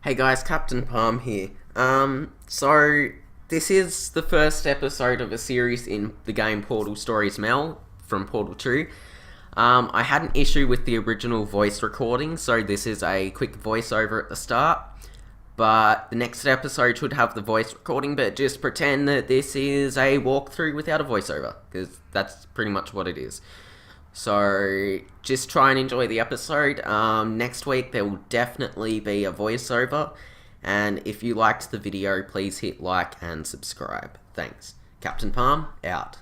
Hey guys, Captain Palm here. So this is the first episode of a series in the game Portal Stories Mel from Portal 2. I had an issue with the original voice recording, so this is a quick voiceover at the start. But the next episode should have the voice recording, but just pretend that this is a walkthrough without a voiceover, because that's pretty much what it is. So just try and enjoy the episode. Next week there will definitely be a voiceover, and if you liked the video, please hit like and subscribe. Thanks. Captain Palm, out.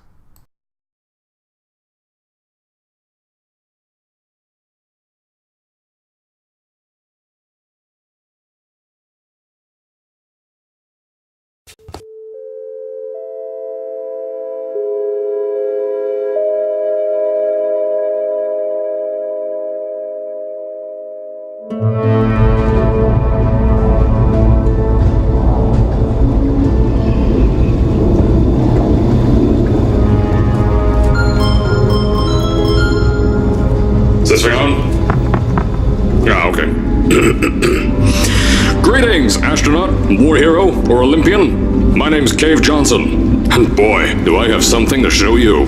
Is this thing on? Yeah, okay. Greetings, astronaut, war hero, or Olympian. My name's Cave Johnson, and boy, do I have something to show you.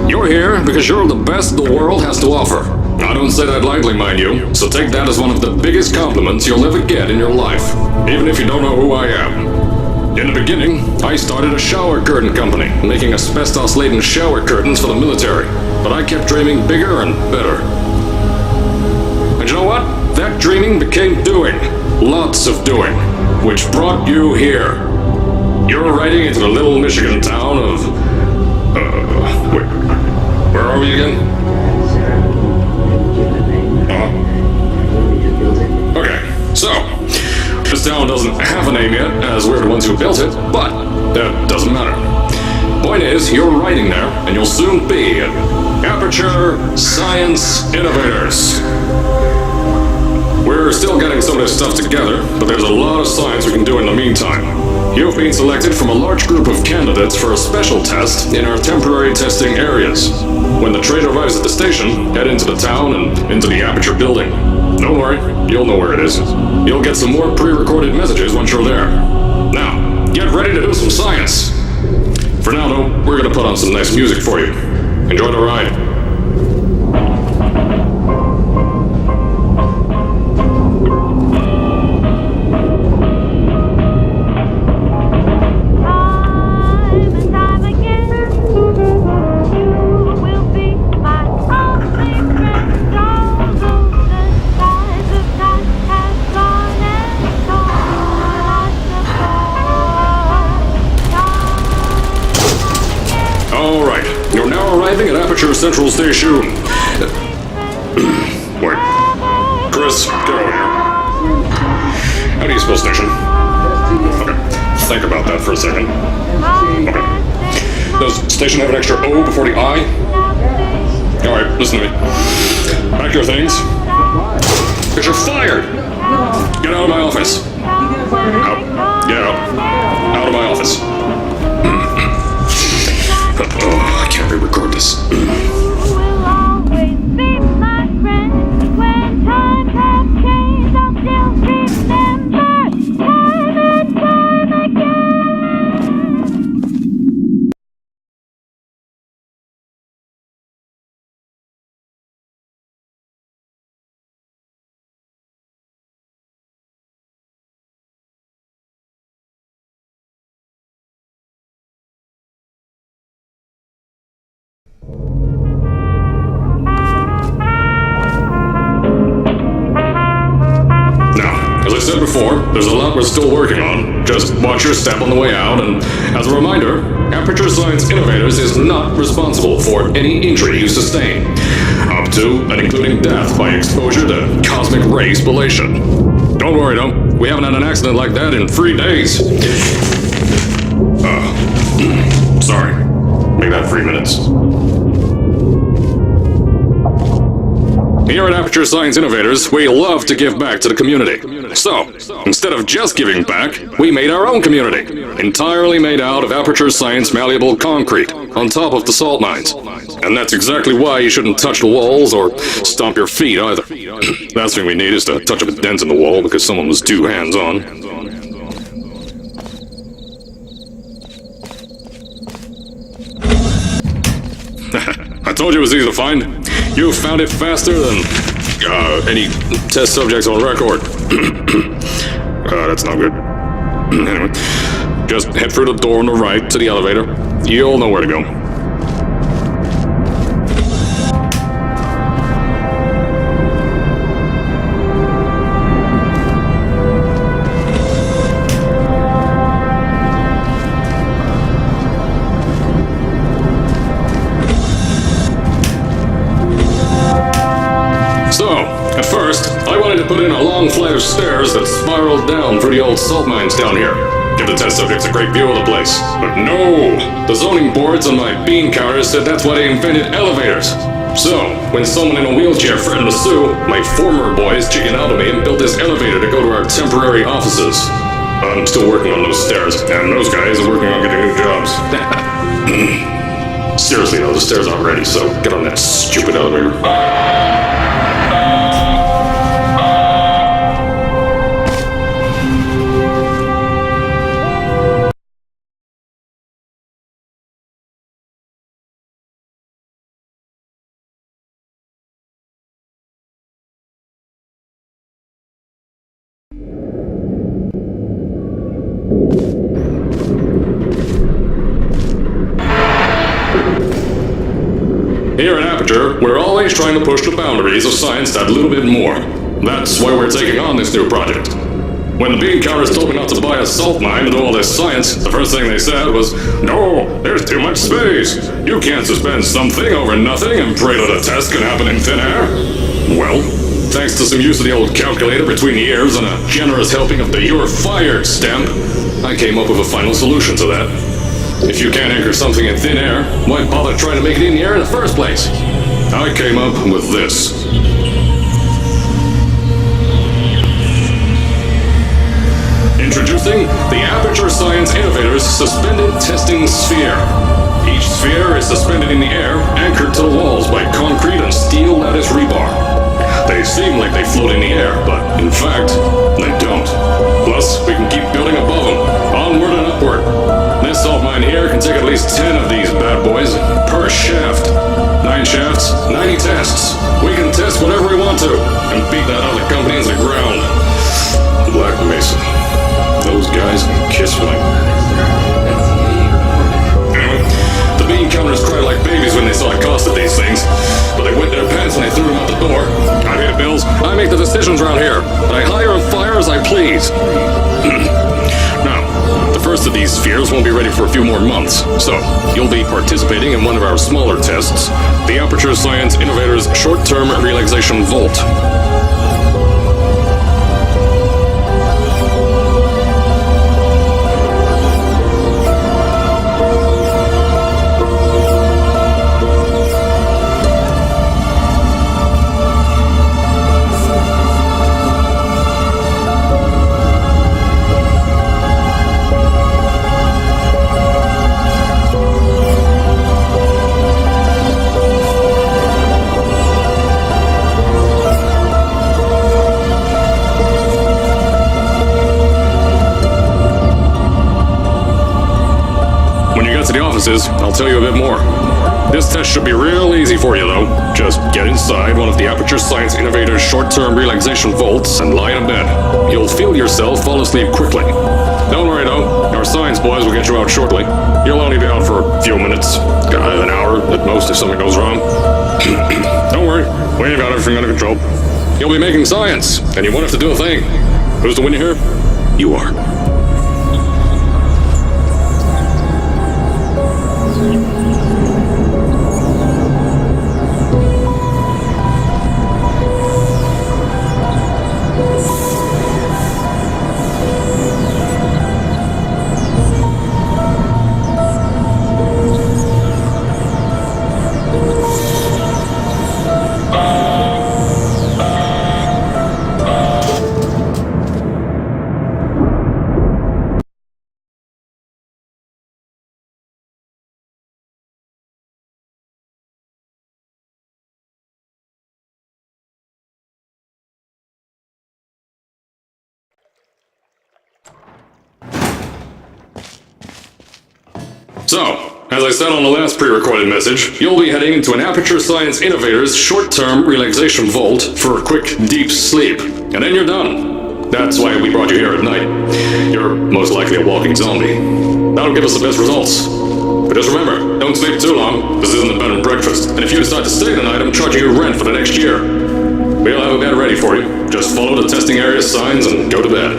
You're here because you're the best the world has to offer. I don't say that lightly, mind you, so take that as one of the biggest compliments you'll ever get in your life, even if you don't know who I am. In the beginning, I started a shower curtain company, making asbestos-laden shower curtains for the military, but I kept dreaming bigger and better. And you know what? That dreaming became doing. Lots of doing, which brought you here. You're riding into the little Michigan town of... wait, where are we again? Okay, so, this town doesn't have a name yet, as we're the ones who built it, but that doesn't matter. Point is, you're riding there, and you'll soon be at Aperture Science Innovators. We're still getting some of this stuff together, but there's a lot of science we can do in the meantime. You've been selected from a large group of candidates for a special test in our temporary testing areas. When the train arrives at the station, head into the town and into the Aperture building. Don't worry, you'll know where it is. You'll get some more pre-recorded messages once you're there. Now, get ready to do some science. For now, though, we're gonna put on some nice music for you. Enjoy the ride. At Aperture Central Station. Wait. Chris, get over here. How do you spell station? Okay. Think about that for a second. Okay. Does station have an extra O before the I? Alright, listen to me. Pack your things. Because you're fired! Get out of my office. Out. Get out. Out of my office. Oh, I can't re-record this. As I said before, there's a lot we're still working on. Just watch your step on the way out, and as a reminder, Aperture Science Innovators is not responsible for any injury you sustain, up to and including death by exposure to cosmic ray spallation. Don't worry though, we haven't had an accident like that in 3 days. Sorry. Make that 3 minutes. Here at Aperture Science Innovators, we love to give back to the community. So, instead of just giving back, we made our own community. entirely made out of Aperture Science malleable concrete, on top of the salt mines. And that's exactly why you shouldn't touch the walls or stomp your feet either. Last thing we need is to touch up a dent in the wall because someone was too hands-on. I told you it was easy to find. You found it faster than any test subjects on record. That's not good. Anyway, just head through the door on the right to the elevator. You'll know where to go. So, at first, I wanted to put in a long flight of stairs that spiraled down through the old salt mines down here. Give the test subjects a great view of the place. But no! The zoning boards on my bean counters said that's why they invented elevators. So, when someone in a wheelchair threatened to sue, my former boys chickened out of me and built this elevator to go to our temporary offices. I'm still working on those stairs, and those guys are working on getting new jobs. Seriously though, the stairs aren't ready, so get on that stupid elevator. Here at Aperture, we're always trying to push the boundaries of science that little bit more. That's why we're taking on this new project. When the bean counters told me not to buy a salt mine to do all this science, the first thing they said was, "No, there's too much space. You can't suspend something over nothing and pray that a test can happen in thin air." Well, thanks to some use of the old calculator between the ears and a generous helping of the "You're Fired" stamp, I came up with a final solution to that. If you can't anchor something in thin air, why bother trying to make it in the air in the first place? I came up with this. Introducing the Aperture Science Innovators Suspended Testing Sphere. Each sphere is suspended in the air, anchored to the walls by concrete and steel lattice rebar. They seem like they float in the air, but in fact, they don't. Plus, we can keep building above them, onward and upward. This salt mine here can take at least 10 of these bad boys per shaft. 9 shafts, 90 tests. We can test whatever we want to and beat that other company into the ground. Black Mesa. Those guys can kiss my... Anyway, the bean counters cried like babies when they saw the cost of these things, but they wet their pants and they threw them out the door. I pay the bills, I make the decisions around here, and I hire and fire as I please. Now, the first of these spheres won't be ready for a few more months, so you'll be participating in one of our smaller tests, the Aperture Science Innovators Short-Term Relaxation Volt. I'll tell you a bit more. This test should be real easy for you, though. Just get inside one of the Aperture Science Innovators short-term relaxation vaults and lie in a bed. You'll feel yourself fall asleep quickly. Don't worry, though. Our science boys will get you out shortly. You'll only be out for a few minutes. An hour at most if something goes wrong. Don't worry. We've got everything under control. You'll be making science, and you won't have to do a thing. Who's the winner here? You are. So, as I said on the last pre-recorded message, you'll be heading into an Aperture Science Innovators short-term relaxation vault for a quick, deep sleep. And then you're done. That's why we brought you here at night. You're most likely a walking zombie. That'll give us the best results. But just remember, don't sleep too long. This isn't a bed and breakfast. And if you decide to stay tonight, I'm charging you rent for the next year. We'll have a bed ready for you. Just follow the testing area signs and go to bed.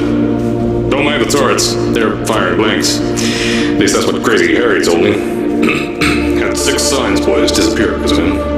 Don't mind the turrets. They're firing blanks. At least that's what Crazy Harry told me. Had 6 signs boys disappear because of him.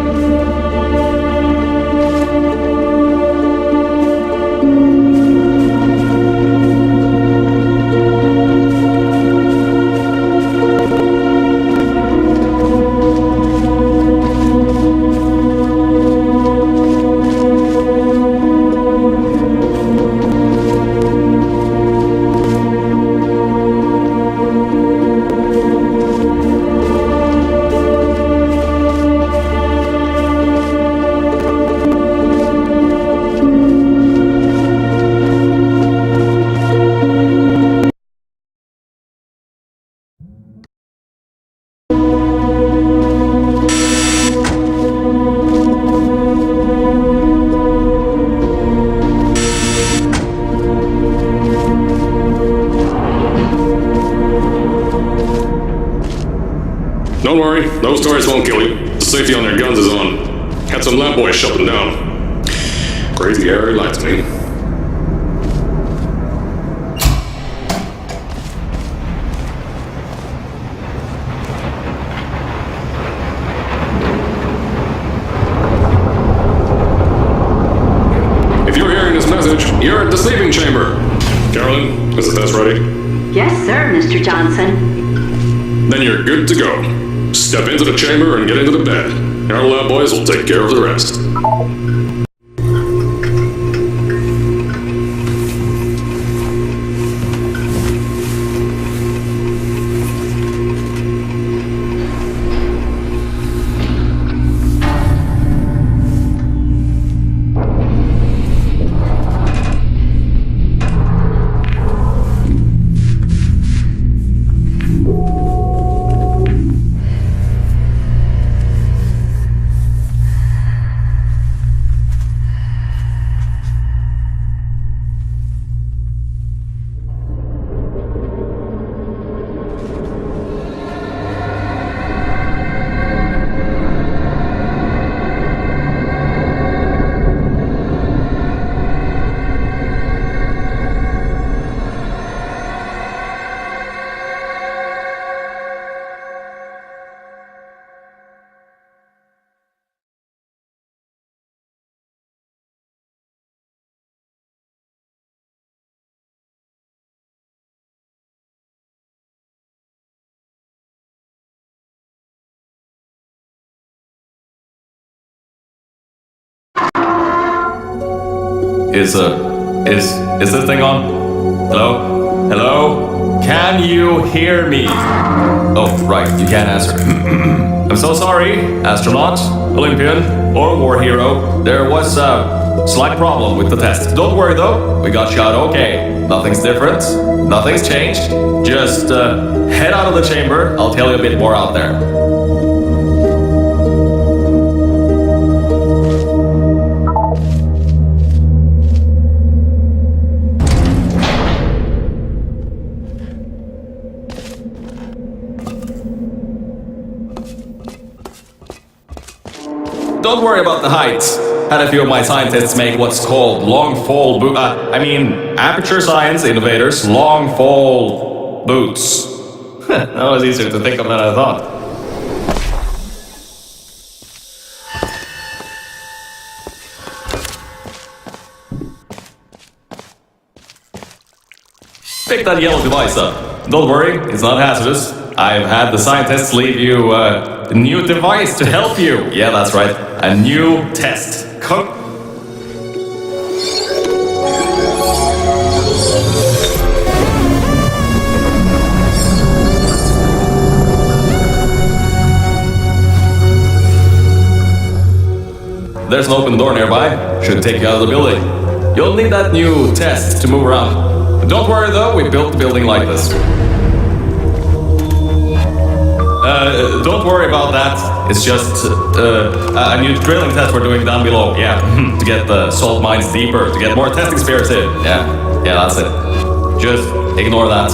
Don't worry, those turrets won't kill you. The safety on their guns is on. Had some lab boys shut them down. Crazy Harry lied to me. If you're hearing this message, you're at the sleeping chamber. Carolyn, is the test ready? Yes, sir, Mr. Johnson. Then you're good to go. Step into the chamber and get into the bed. Our lab boys will take care of the rest. Is this thing on? Hello? Hello? Can you hear me? Oh, right, you can't answer. I'm so sorry, astronaut, Olympian, or war hero. There was a slight problem with the test. Don't worry though, we got you out okay. Nothing's different, nothing's changed. Just head out of the chamber, I'll tell you a bit more out there. Don't worry about the heights. Had a few of my scientists make what's called long-fall Aperture Science Innovators long-fall boots. That was easier to think of than I thought. Pick that yellow device up. Don't worry, it's not hazardous. I've had the scientists leave you a new device to help you. Yeah, that's right. A new test. There's an open door nearby. Should take you out of the building. You'll need that new test to move around. Don't worry though, we built the building like this. Don't worry about that. It's just a new drilling test we're doing down below. Yeah, to get the salt mines deeper, to get more testing spirits in. Yeah, that's it. Just ignore that.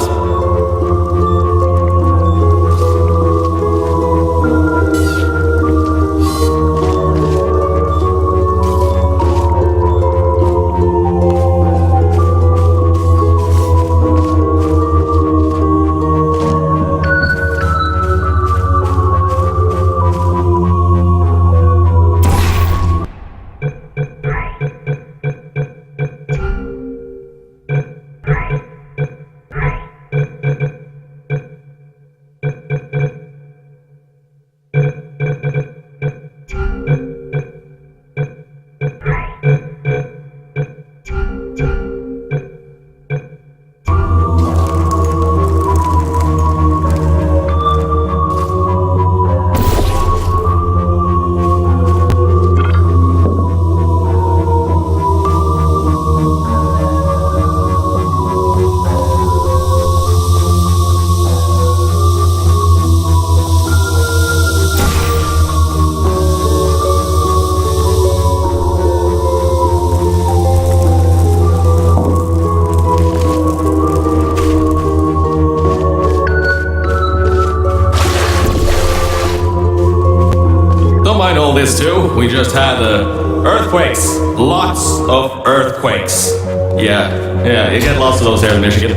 This too. We just had earthquakes. Lots of earthquakes. Yeah, you get lots of those here in Michigan.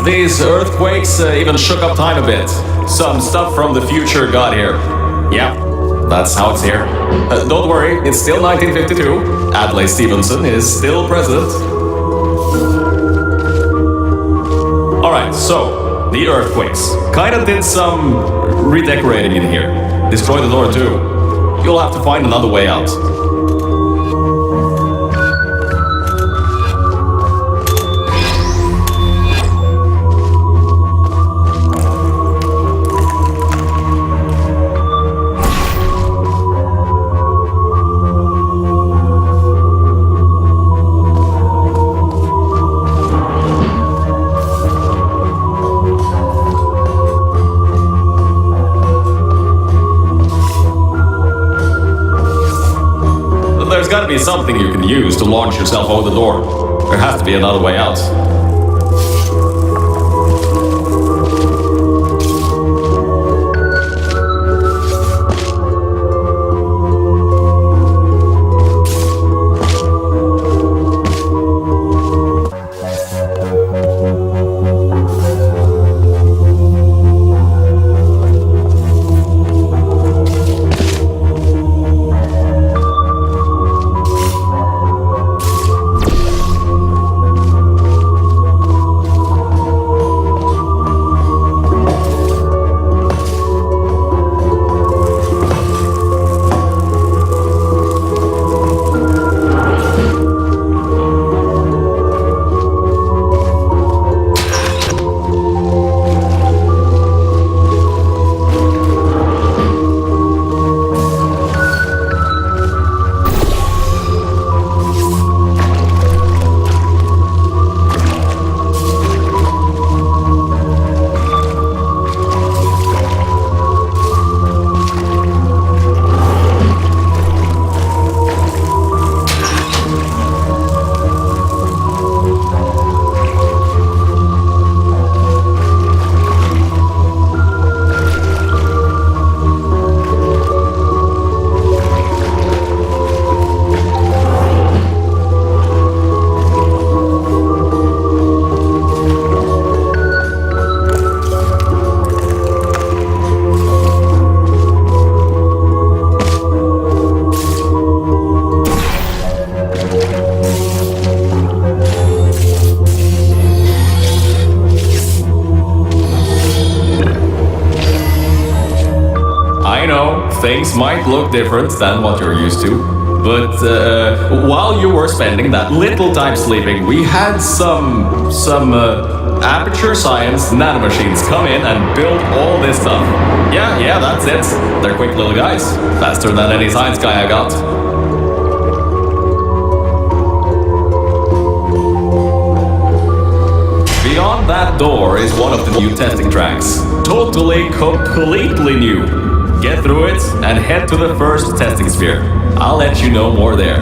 These earthquakes even shook up time a bit. Some stuff from the future got here. Yeah, that's how it's here. Don't worry, it's still 1952. Adlai Stevenson is still president. Alright, so, the earthquakes. Kinda did some redecorating in here. Destroyed the door too. You'll have to find another way out. There's gotta be something you can use to launch yourself over the door. There has to be another way out. Things might look different than what you're used to, but while you were spending that little time sleeping, we had some Aperture Science nanomachines come in and build all this stuff. Yeah, that's it. They're quick little guys. Faster than any science guy I got. door is one of the new testing tracks. Totally, completely new. Get through it and head to the first testing sphere. I'll let you know more there.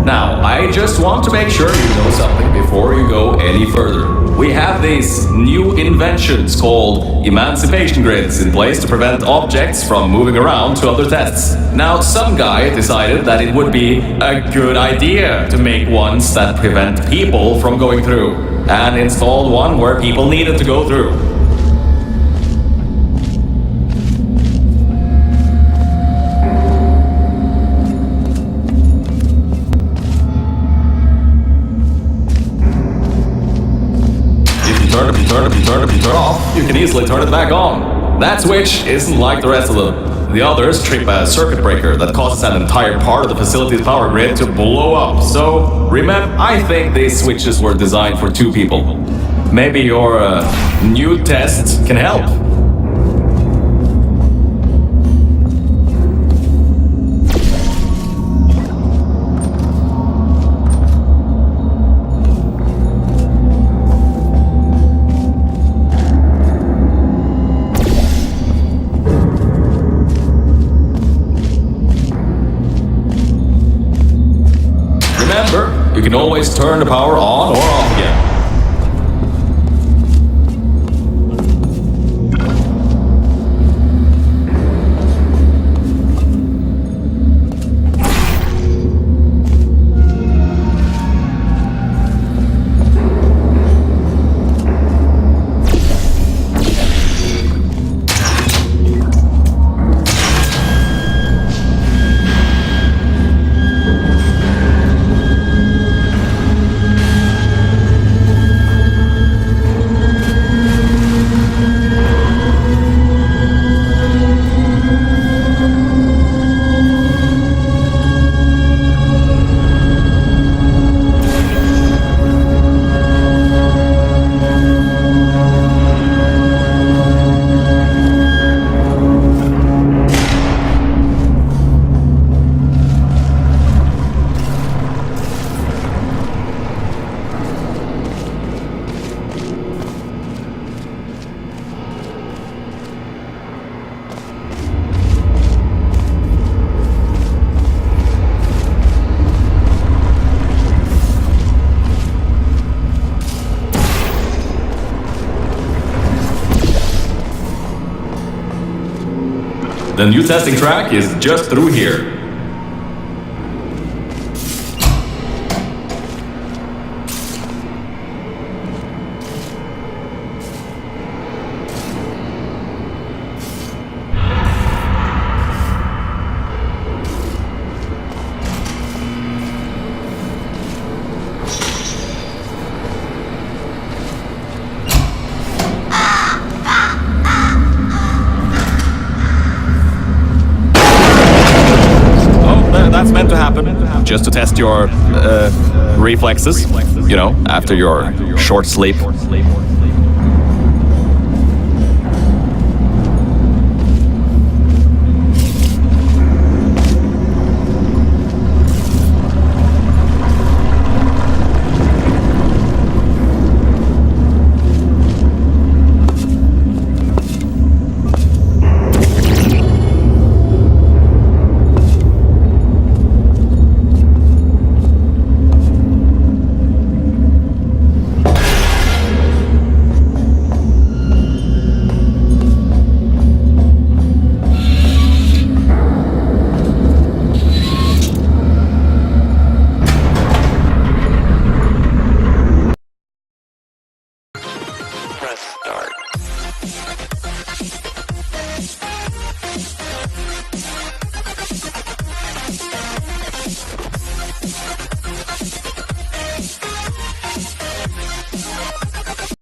Now, I just want to make sure you know something before you go any further. We have these new inventions called emancipation grids in place to prevent objects from moving around to other tests. Now, some guy decided that it would be a good idea to make ones that prevent people from going through, and installed one where people needed to go through. If you turn it off, you can easily turn it back on. That switch isn't like the rest of them. The others trip a circuit breaker that causes an entire part of the facility's power grid to blow up. So, remember, I think these switches were designed for 2 people. Maybe your new test can help. You can always turn the power on or off again. The new testing track is just through here. That's meant to happen, just to test your reflexes, you know, after your short sleep.